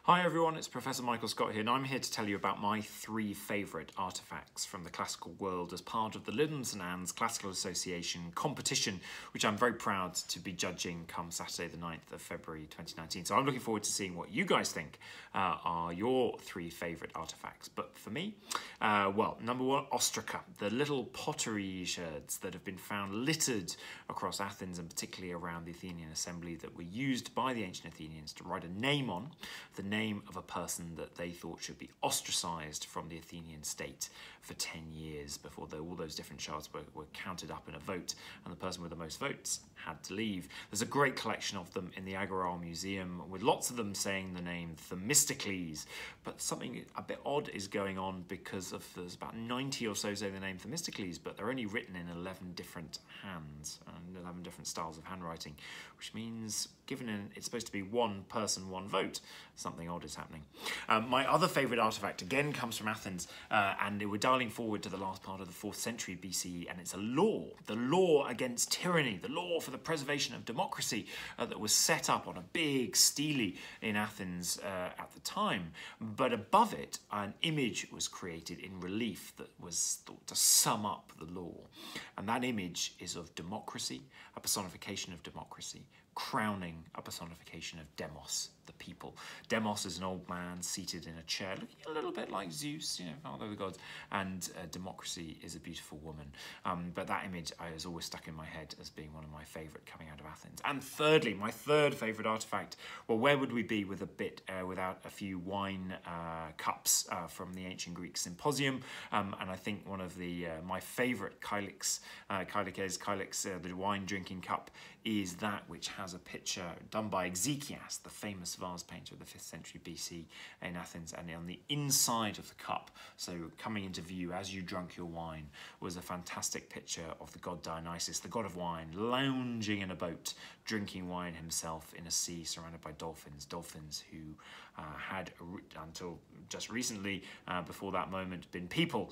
Hi everyone, it's Professor Michael Scott here, and I'm here to tell you about my 3 favourite artefacts from the classical world as part of the Lytham St Anne's Classical Association competition, which I'm very proud to be judging come Saturday the 9th of February 2019. So I'm looking forward to seeing what you guys think are your 3 favourite artefacts. But for me, well, number 1, ostraca, the little pottery sherds that have been found littered across Athens and particularly around the Athenian assembly that were used by the ancient Athenians to write a name on, the name of a person that they thought should be ostracised from the Athenian state for 10 years before all those different shards were counted up in a vote, and the person with the most votes had to leave. There's a great collection of them in the Agora Museum, with lots of them saying the name Themistocles, but something a bit odd is going on because there's about 90 or so say the name Themistocles, but they're only written in 11 different hands and 11 different styles of handwriting, which means it's supposed to be one person, one vote, something odd is happening. My other favourite artefact again comes from Athens, and we're dialing forward to the last part of the 4th century BCE, and it's a law, the law against tyranny, the law for the preservation of democracy that was set up on a big stele in Athens at the time. But above it, an image was created in relief that was thought to sum up the law. And that image is of democracy, a personification of democracy, crowning a personification of Demos, the people. Demos is an old man seated in a chair, looking a little bit like Zeus, father of the gods, and democracy is a beautiful woman. But that image has always stuck in my head as being one of my favourite coming out of Athens. And thirdly, my third favourite artefact, well, where would we be without a few wine cups from the ancient Greek symposium? And I think one of my favourite kylix, the wine drinking cup, is that which has a picture done by Ezekias, the famous vase painter of the 5th century BC in Athens, and on the inside of the cup, so coming into view as you drank your wine, was a fantastic picture of the god Dionysus, the god of wine, lounging in a boat, drinking wine himself in a sea surrounded by dolphins who had, until just recently, before that moment, been people,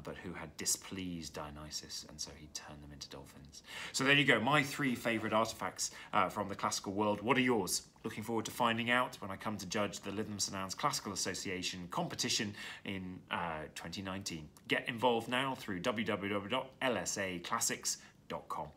but who had displeased Dionysus, and so he turned them into dolphins. So there you go, my 3 favourite artefacts from the classical world. What are yours? Looking forward to finding out when I come to judge the Lytham St Anne's Classical Association competition in 2019. Get involved now through www.lsaclassics.com.